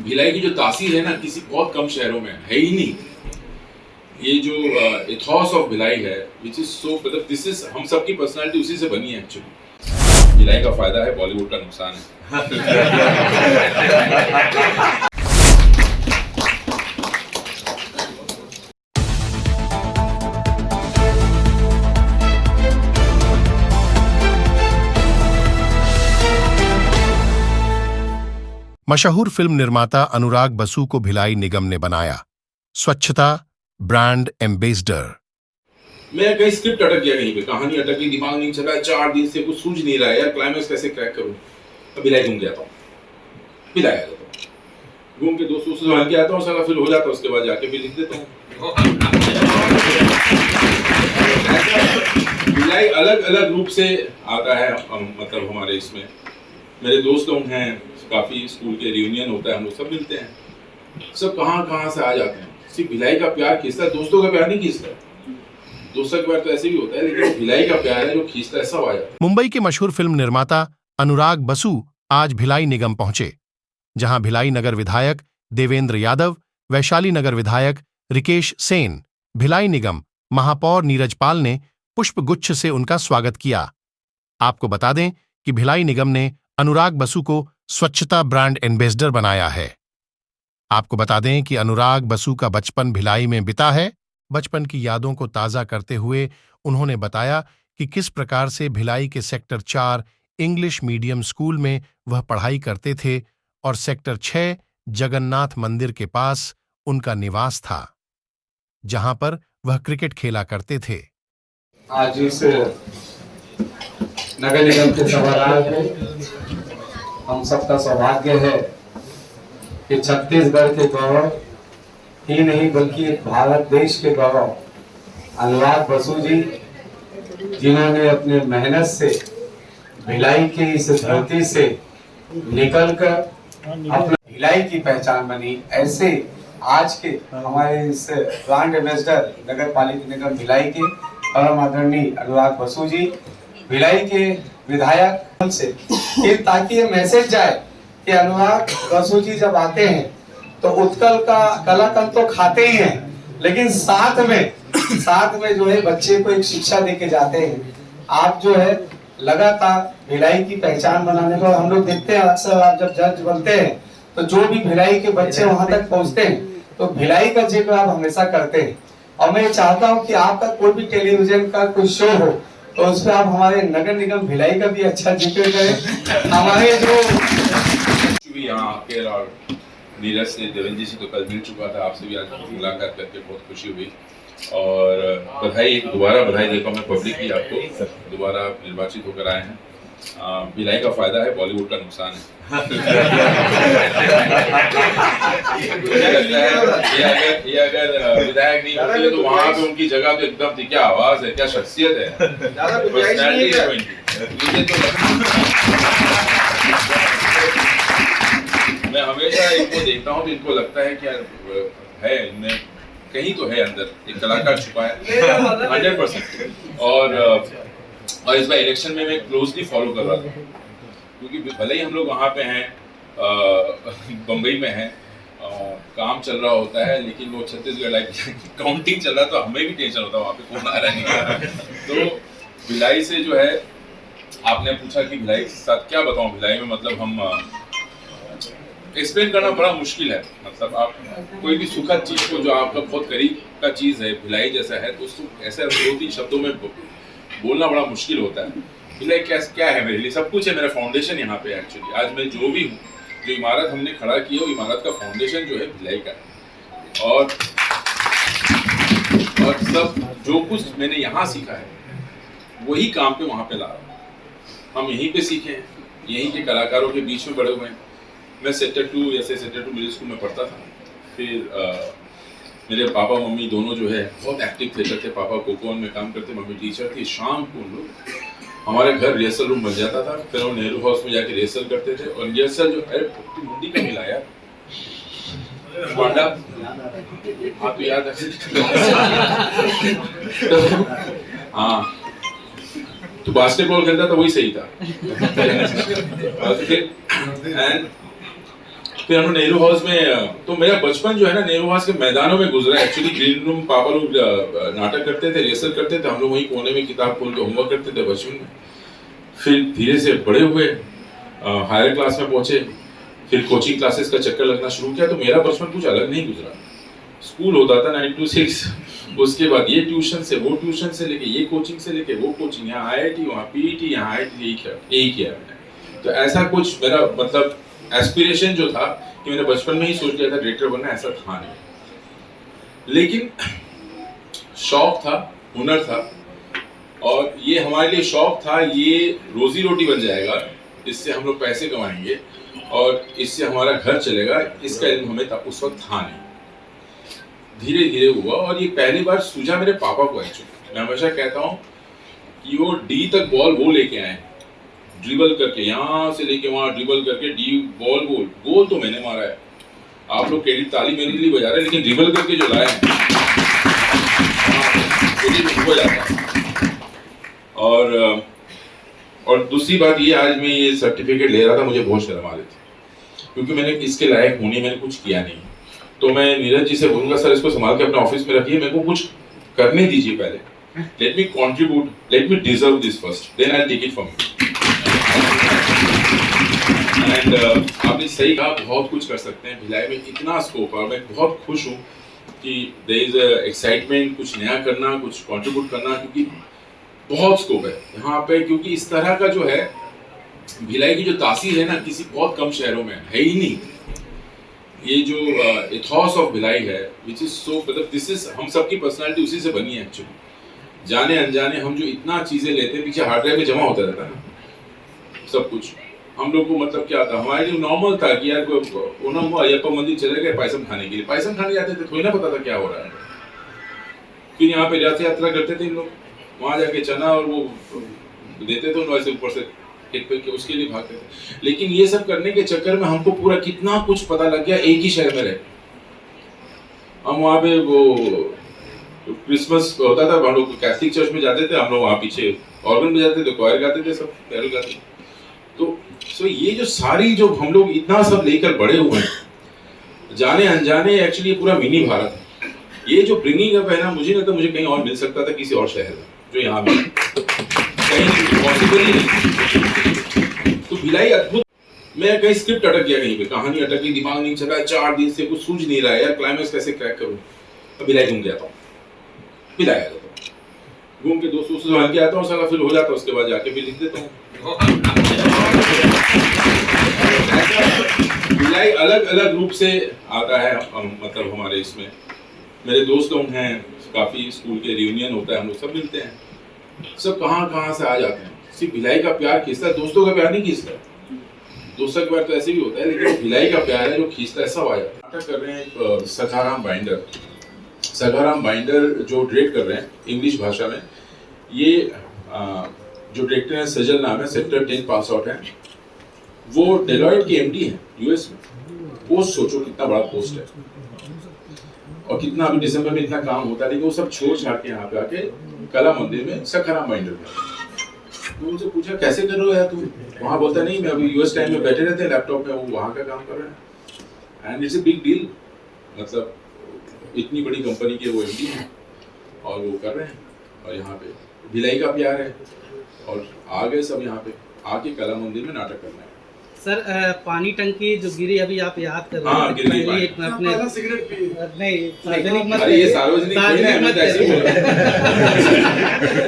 भिलाई की जो तासीर है ना किसी बहुत कम शहरों में है ही नहीं। ये जो इथॉस ऑफ भिलाई है विच इज सो मतलब दिस इज हम सबकी पर्सनालिटी उसी से बनी है एक्चुअली। भिलाई का फायदा है, बॉलीवुड का नुकसान है। मशहूर फिल्म निर्माता अनुराग बसु को भिलाई निगम ने बनाया स्वच्छता ब्रांड एम्बेसडर। मैं कहीं स्क्रिप्ट अटक गया, कहीं पे कहानी अटक गई, दिमाग नहीं चला, 4 दिन से कुछ सूझ नहीं रहा है यार, क्लाइमेक्स कैसे क्रैक करूं। अब भिलाई घूम के आता हूँ, भिलाई आ जाता हूँ, घूम के दोस्तों से मिल के आता हूँ, सारा फिर हो जाता है, उसके बाद जाके भी लिख देता हूँ। भिलाई अलग अलग रूप से आता है, मतलब हमारे इसमें मेरे दोस्त लोग हैं काफी, स्कूल के रियूनियन होता है, हम लोग सब मिलते हैं, सब कहाँ से आ जाते हैं, सिर्फ भिलाई का प्यार खींचता है, दोस्तों का प्यार नहीं खींचता है। दोस्तों का प्यार तो ऐसे भी होता है, लेकिन भिलाई का प्यार है जो खींचता है, सब आ जाता है। मुंबई के मशहूर फिल्म निर्माता अनुराग बसु आज भिलाई निगम पहुंचे, जहां भिलाई नगर विधायक देवेंद्र यादव, वैशाली नगर विधायक रिकेश सेन, भिलाई निगम महापौर नीरज पाल ने पुष्प गुच्छ से उनका स्वागत किया। आपको बता दें कि भिलाई निगम ने अनुराग बसु को स्वच्छता ब्रांड एम्बेसडर बनाया है। आपको बता दें कि अनुराग बसु का बचपन भिलाई में बीता है। बचपन की यादों को ताज़ा करते हुए उन्होंने बताया कि किस प्रकार से भिलाई के सेक्टर 4 इंग्लिश मीडियम स्कूल में वह पढ़ाई करते थे और सेक्टर 6 जगन्नाथ मंदिर के पास उनका निवास था, जहां पर वह क्रिकेट खेला करते थे। आज इस नगर निगम के सभागार में हम सबका सौभाग्य है कि छत्तीसगढ़ के गौरव ही नहीं बल्कि भारत देश के गौरव अनुराग बसु जी, जिन्होंने अपने मेहनत से भिलाई की इस धरती से निकलकर अपना भिलाई की पहचान बनी। ऐसे आज के हमारे इस ब्रांड एम्बेसडर नगर पालिका निगम भिलाई के परम आदरणीय अनुराग बसु जी, भिलाई के विधायक से, ताकि ये मैसेज जाए कि अनुराग बसु जी जब आते हैं तो उत्कल का कलाकंद तो खाते ही हैं, लेकिन साथ में जो है बच्चे को एक शिक्षा देके जाते हैं। आप जो है लगातार भिलाई की पहचान बनाने को हम लोग देखते हैं, अक्सर आप जब जज बनते हैं तो जो भी भिलाई के बच्चे वहां तक पहुंचते हैं तो भिलाई का जिक्र आप हमेशा करते हैं। और मैं चाहता हूं कि आपका कोई भी टेलीविजन का कोई शो हो तो उसमें आप हमारे नगर निगम भिलाई का भी अच्छा जिक्र करें। हमारे जो यहाँ आके और नीरज से, देवेंद्र जी से तो कल मिल चुका था, आपसे भी आज मुलाकात करके बहुत खुशी हुई और बधाई, दोबारा बधाई देता हूँ मैं पब्लिकली आपको, दोबारा आप निर्वाचित होकर आए हैं। भिलाई का फायदा है, बॉलीवुड का नुकसान है। मुझे लगता है ये अगर विधायक नहीं होती तो वहाँ पे उनकी जगह तो एकदम थी, क्या आवाज है, क्या शख्सियत है, पर्सनैलिटी है उनकी। मैं हमेशा इनको देखता हूँ तो इनको लगता है कि है इनमें कहीं तो है अंदर एक कलाकार छुपा है 100%। और इस बार इलेक्शन में मैं क्लोजली फॉलो कर रहा था, क्योंकि भले ही हम लोग वहाँ पे हैं, बम्बई में हैं, काम चल रहा होता है, लेकिन वो छत्तीसगढ़ लाइक काउंटिंग चल रहा, तो हमें भी टेंशन होता है वहाँ पे कौन आ रहा है नहीं आ रहा है। तो भिलाई से जो है, आपने पूछा कि भिलाई के साथ क्या बताऊँ, भिलाई में मतलब हम एक्सप्लेन करना बड़ा मुश्किल है। मतलब आप कोई भी सुखद चीज को जो आपका बहुत करीब का चीज है, भिलाई जैसा है, तो उसको ऐसे 2-3 शब्दों में बोलना बड़ा मुश्किल होता है। भिलाई क्या है मेरे लिए, सब कुछ है, मेरा फाउंडेशन यहाँ पे एक्चुअली। आज मैं जो भी हूँ, जो इमारत हमने खड़ा की है, वो इमारत का फाउंडेशन जो है भिलाई का है। और सब जो कुछ मैंने यहाँ सीखा है वही काम पे वहाँ पे ला रहा हूँ। हम यहीं पे सीखे हैं, यहीं के कलाकारों के बीच में बड़े हुए हैं। मैं सेक्टर 2 मिडिल स्कूल में पढ़ता था, फिर मेरे पापा मम्मी दोनों जो है बहुत एक्टिव थिएटर थे। पापा कोकोन में काम करते, मम्मी टीचर थी। शाम को उन लोग हमारे घर रिहर्सल रूम बन जाता था, फिर हम नेहरू हाउस में जाके रिहर्सल करते थे। और रिहर्सल जो है मुंडी का मिला यार पांडा, हाँ तो याद है। हाँ तो बास्केटबॉल खेलता था, वही सही था। फिर हम लोग नेहरू हाउस में, तो मेरा बचपन जो है ना नेहरू हाउस के मैदानों में गुजरा। एक्चुअली ग्रीन रूम पापा लोग नाटक करते थे, रिहर्सल करते थे, हम लोग वहीं कोने में किताब खोल के होमवर्क करते थे बचपन में। फिर धीरे से बड़े हुए, हायर क्लास में पहुंचे, फिर कोचिंग क्लासेस का चक्कर लगना शुरू किया। तो मेरा बचपन कुछ अलग नहीं गुजरा। स्कूल होता था 9 to 6, उसके बाद ये ट्यूशन से वो ट्यूशन से लेके ये कोचिंग से लेके वो कोचिंग, यहाँ IIT वहाँ PET, यहाँ IIT, यही किया मैंने। तो ऐसा कुछ मेरा मतलब एस्पिरेशन जो था कि मैंने बचपन में ही सोच लिया था डायरेक्टर बनना, ऐसा था नहीं। लेकिन शौक था, हुनर था, और ये हमारे लिए शौक था, ये रोजी रोटी बन जाएगा, इससे हम लोग पैसे कमाएंगे और इससे हमारा घर चलेगा, इसका इल्म हमें उस वक्त था नहीं। धीरे धीरे हुआ, और ये पहली बार सूझा मेरे पापा को। एक्चुअली मैं हमेशा कहता हूँ कि वो डी तक बॉल वो लेके आए, ड्रिबल करके, यहाँ से लेके वहाँ ड्रिबल करके डी बॉल गोल तो मैंने मारा है। आप लोग क्रेडिट ताली मेरे लिए बजा रहे हैं, लेकिन ड्रिबल करके जो लाए हैं हो जाता है। और दूसरी बात ये, आज मैं ये सर्टिफिकेट ले रहा था, मुझे बहुत शर्म आ रही थी, क्योंकि मैंने इसके लायक होने मैंने कुछ किया नहीं। तो मैं नीरज जी से बोलूंगा, सर इसको संभाल के अपने ऑफिस में रखिए, मेरे को कुछ करने दीजिए पहले, let me contribute, let me deserve this first, then I take it from you. And आपने सही कहा, बहुत कुछ कर सकते हैं भिलाई में, इतना स्कोप है। और मैं बहुत खुश हूँ कि देयर इज एक्साइटमेंट, कुछ नया करना, कुछ कंट्रीब्यूट करना, क्योंकि बहुत स्कोप है यहाँ पे। क्योंकि इस तरह का जो है भिलाई की जो तासीर है ना, किसी बहुत कम शहरों में है ही नहीं। ये जो इथॉस ऑफ भिलाई है, विच इज सो, मतलब दिस इज, हम सबकी पर्सनालिटी उसी से बनी है एक्चुअली। जाने अनजाने हम जो इतना चीजें लेते हैं, पीछे हार्ड ड्राइव में जमा होता रहता है ना सब कुछ। हम लोग को मतलब क्या था, हमारे लिए नॉर्मल था कि यार ओनम हुआ, अयप्पा मंदिर चले गए पायसम खाने के लिए, पायसम खाने जाते थे, थोड़ी ना पता था क्या हो रहा है। फिर यहाँ पे रथ यात्रा करते थे इन लोग, वहाँ जाके चना और वो देते थे, वैसे ऊपर से हिट पे, उसके लिए भागते थे। लेकिन ये सब करने के चक्कर में हमको पूरा कितना कुछ पता लग गया एक ही शहर में रहे। हम वहाँ पे वो क्रिसमस होता था, हम लोग कैथलिक चर्च में जाते थे, हम लोग वहाँ पीछे ऑर्गन बजाते थे, क्वायर गाते थे, सब कैरल गाते थे। तो ये जो सारी जो हम लोग इतना सब लेकर बड़े हुए हैं, जाने अनजाने, एक्चुअली ये पूरा मिनी भारत है। ये जो ब्रिंगिंग अप है ना, मुझे लगता मुझे कहीं और मिल सकता था, किसी और शहर में, जो यहाँ मिला कहीं पॉसिबल ही नहीं। तो भिलाई अद्भुत। मैं कहीं स्क्रिप्ट अटक गया, कहीं पे कहानी अटक गई, दिमाग नहीं चला, 4 दिन से कुछ सूझ नहीं रहा है यार, क्लाइमेक्स कैसे क्रैक करूं। तो भिलाई घूम के आता हूँ, भिलाई आ जाता हूँ, घूम के दोस्तों से मिल के आता हूँ, सारा फिर हो जाता है, उसके बाद जाके फिर लिख देता हूँ। भिलाई अलग अलग रूप से आता है, मतलब हमारे इसमें मेरे दोस्त लोग हैं काफी, स्कूल के रियूनियन होता है, हम लोग सब मिलते हैं, सब कहाँ से आ जाते हैं। सिर्फ भिलाई का प्यार खींचता है, दोस्तों का प्यार नहीं खींचता। दोस्तों का प्यार तो ऐसे भी होता है, लेकिन भिलाई का प्यार है जो खींचता है, सब आ जाता है। नाटक कर रहे हैं सखाराम बाइंडर, सखाराम बाइंडर जो डायरेक्ट कर रहे हैं इंग्लिश भाषा में। ये जो डायरेक्टर है सजल नाम है, सेक्टर 10 पास आउट है, वो डेलॉयट के MD हैं US में। पोस्ट सोचो कितना बड़ा पोस्ट है, और कितना अभी दिसंबर में इतना काम होता है, लेकिन वो सब छोड़ छाड़ के यहाँ पे आके कला मंदिर में सखाराम बाइंडर में। तो उनसे पूछा कैसे कर रहे हो यार तुम, वहाँ बोलता नहीं मैं अभी US टाइम में बैठे रहते हैं लैपटॉप में, वो वहाँ का काम कर रहे हैं। And it's a big deal, मतलब इतनी बड़ी कंपनी के वो MD हैं और वो कर रहे हैं, और यहाँ पे भिलाई का प्यार है, और आ गए सब यहाँ पे आके कला मंदिर में नाटक करना है। सर पानी टंकी जो गिरी अभी आप याद कर रहे हाँ, हैं, गिरी पहले पानी। एक अपने नहीं सार्वजनिक मत अरे ये सार्वजनिक नहीं है, मैं तो ऐसे ही बोल रहा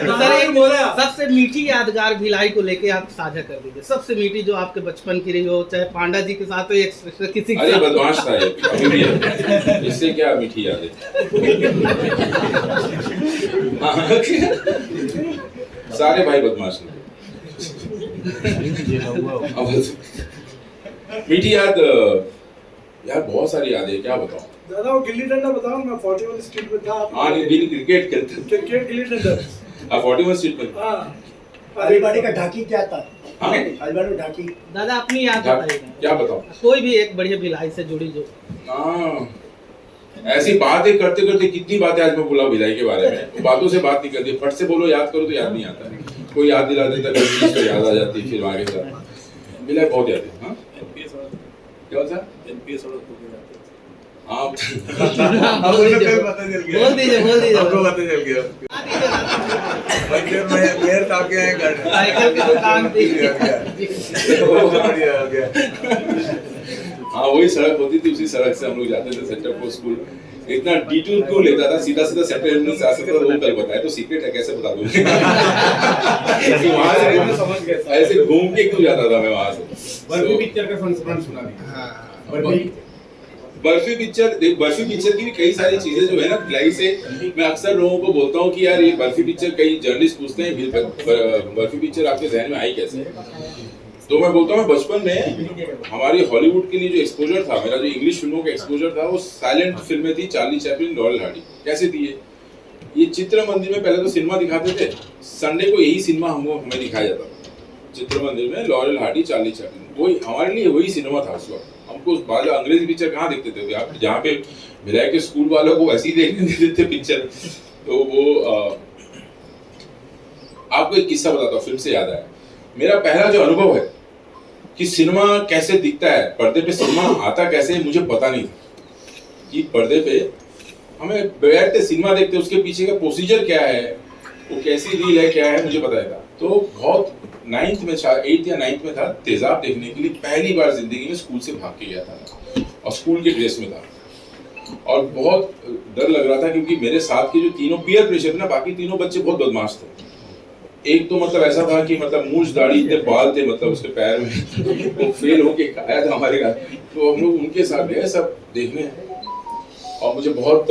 तो सर एक सबसे मीठी यादगार भिलाई को लेके आप साझा कर दीजिए, सबसे मीठी जो आपके बचपन की रही हो, चाहे पांडा जी के साथ हो या किसी के अरे साथ। बदमाश था ये, अभी भी है। इससे क्या मीठी याद है। सारे भाई बदमाश हैं। मीठी याद यार बहुत सारी याद है, क्या बताऊं। दादा वो गिल्ली डंडा बताओ, मैं 41 स्ट्रीट पे था। हाँ नहीं, क्रिकेट खेलते थे। क्रिकेट गिल्ली डंडा। 41 स्ट्रीट पर। हाँ। आदिवासी का ढाकी क्या था? हाँ? आदिवासी ढाकी। दादा अपनी याद बताइएगा, क्या बताऊं। कोई भी एक बढ़िया भिलाई से जुड़ी जो। हाँ, ऐसी बातें करते करते कितनी बातें आज मैं बोला भिलाई के बारे में, बातों से बात निकलती है, फट से बोलो याद करो तो याद नहीं आता है, कोई याद दिला देता है, कोई चीज तो याद आ जाती है, फिर आगे चलता भिलाई बहुत याद है। हाँ क्या होता है? एनपीएस वालों को भी जाते हैं। आप बोल दीजिए बोल दीजिए आपको पता चल गया भाई फिर मैं मेयर साहब के यहाँ कर साइकिल की दुकान थी बढ़िया हो गया हाँ वही सड़क होती थी, उसी सड़क से हम लोग जाते थे सेंटर फॉर स्कूल। इतना डिटूर क्यों लेता था, सीधा सीधा सेंटर एलिमेंट से आ सकता था, वो कल बताया तो सीक्रेट है, कैसे बता दूं वहां से समझ गए ऐसे घूम के क्यों जाता था मैं वहां से। बर्फी पिक्चर का संस्मरण सुना दिया। बर्फी पिक्चर की भी कई सारी चीजें जो है ना भिलाई से, मैं अक्सर लोगों को बोलता हूँ कि यार ये बर्फी पिक्चर, कई जर्नलिस्ट पूछते हैं बर्फी पिक्चर आपके जहन में आई कैसे, तो मैं बोलता हूँ बचपन में हमारी हॉलीवुड के लिए जो एक्सपोजर था, मेरा जो इंग्लिश फिल्मों का एक्सपोजर था, वो साइलेंट फिल्में थी, चार्ली चैपलिन, लॉरेल हार्डी। कैसे थी ये चित्र मंदिर में पहले तो सिनेमा दिखाते थे, संडे को यही सिनेमा हमें दिखाया जाता था, चित्र मंदिर में लॉरेल हार्डी, चार्ली चैपलिन, वही हमारे लिए वही सिनेमा था उस वक्त। हमको बाद अंग्रेजी पिक्चर कहाँ देखते थे आप, जहाँ पे भिलाई के स्कूल वालों को ऐसे ही देखने देते थे पिक्चर। तो वो आपको एक किस्सा बताता हूँ, फिल्म से याद आया। मेरा पहला जो अनुभव है कि सिनेमा कैसे दिखता है, पर्दे पे सिनेमा आता कैसे, मुझे पता नहीं था कि पर्दे पे हमें बैठते सिनेमा देखते, उसके पीछे का प्रोसीजर क्या है, वो कैसी रील है, क्या है, मुझे पता नहीं था। तो बहुत 9th में, 8th या 9th में था, तेजाब देखने के लिए पहली बार जिंदगी में स्कूल से भाग के गया था और स्कूल के ड्रेस में था, और बहुत डर लग रहा था क्योंकि मेरे साथ के जो तीनों पीयर प्रेशर ना, बाकी तीनों बच्चे बहुत बदमाश थे। एक तो मतलब ऐसा था कि मतलब मूंछ दाढ़ी इतने बाल थे मतलब उसके पैर में वो फेल होके आया था हमारे घर, तो हम लोग उनके साथ गए सब देखने, और मुझे बहुत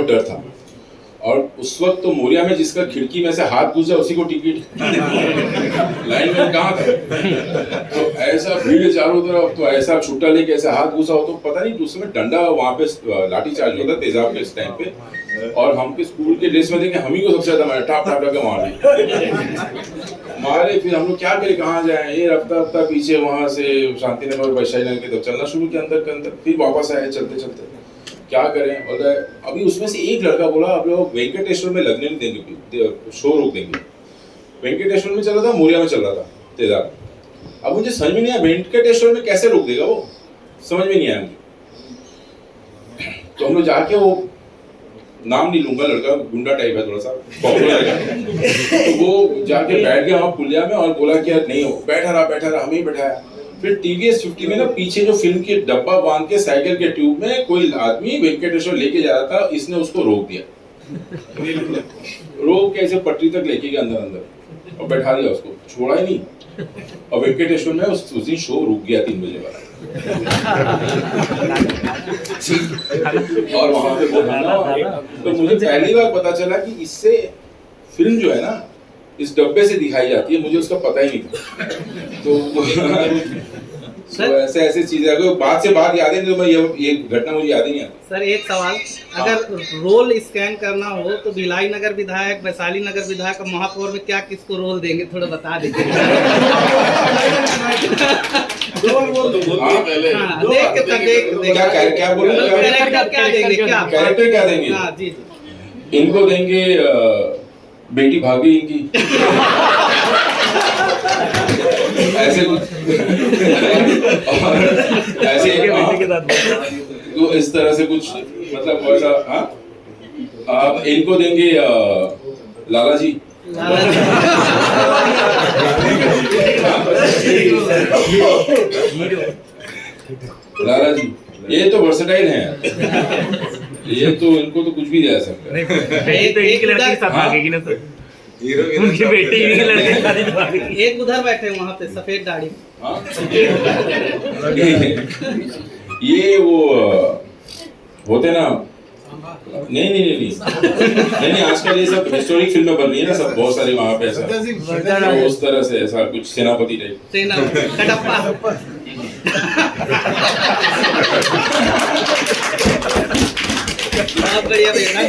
डर था। और उस वक्त तो मोरिया में जिसका खिड़की में से हाथ घुस जाए उसी को टिकट लाइन में कहाँ था, तो ऐसा भीड़ चारों तरफ, तो ऐसा छुट्टा लेके ऐसा हाथ घुसा हो, तो पता नहीं उस समय डंडा वहाँ पे लाठी चार्ज होता तेजाब के इस टाइम पे, और हम के स्कूल के ड्रेस में देखे हम ही को सबसे ज्यादा मारे, टाप टाप के मारे। फिर हम लोग क्या करें, कहाँ जाए, ये रफ्ता पीछे वहां से शांतिनगर और वैशाली नगर की तरफ चलना शुरू किया अंदर के अंदर, फिर वापस आए चलते चलते, क्या करें। और अभी उसमें से एक लड़का बोला अब लोग वेंकटेश्वर में लगने नहीं देंगे, शो रोक देंगे। वेंकटेश्वर में चल रहा था, मोरिया में चल रहा था तेजाब। अब मुझे समझ में नहीं आया वेंकटेश्वर में कैसे रोक देगा वो, समझ में नहीं आया मुझे। तो हम लोग जाके, वो नाम नहीं लूंगा, लड़का गुंडा टाइप है थोड़ा सा, पॉपुलर है, तो वो जाके बैठ गया वहाँ पुलिया में और बोला कि यार नहीं हो, बैठा रहा, हमें ही बैठाया। फिर टीवीएस 50 में ना पीछे जो फिल्म के डब्बा बांध के साइकिल के ट्यूब में कोई आदमी वेंकटेश्वर लेके जा रहा था, इसने उसको रोक दिया, रोक के ऐसे पटरी तक लेके गया अंदर और बैठा दिया उसको, छोड़ा ही नहीं। और वेंकटेश्वर में उस दिन शो रुक गया 3 बजे वाला और वहां पे वो बना। तो मुझे पहली बार पता चला कि इससे फिल्म जो है ना इस डब्बे से दिखाई जाती है, मुझे उसका पता ही नहीं था। तो ऐसे चीजें अगर बात से बात याद है तो मैं ये घटना मुझे याद ही नहीं आती। सर एक सवाल, अगर रोल स्कैन करना हो तो भिलाई नगर विधायक, वैशाली नगर विधायक और महापौर में क्या किसको रोल देंगे, थोड़ा बता दीजिए। क्या बोलेंगे, कैरेक्टर क्या देंगे? हाँ जी जी, इनको देंगे बेटी भागी इनकी ऐसे कुछ और ऐसे तो इस तरह से कुछ मतलब वैसा। हाँ, आप इनको देंगे लाला जी, लाला जी, ये तो वर्सेटाइल हैं, ये तो इनको तो कुछ भी दे सकता है। एक लड़की के साथ भागेगी ना सर, उनकी बेटी की लड़के के साथ भागेगी। एक उधर बैठे वहाँ पे सफेद दाढ़ी, ये वो होते ना, नहीं आजकल ये सब हिस्टोरिक फिल्में बन रही है ना सब, बहुत सारी वहाँ पे ऐसा तो उस तरह से ऐसा कुछ सेनापति टाइप, सेना कटप्पा। बहुत बढ़िया, धन्यवाद।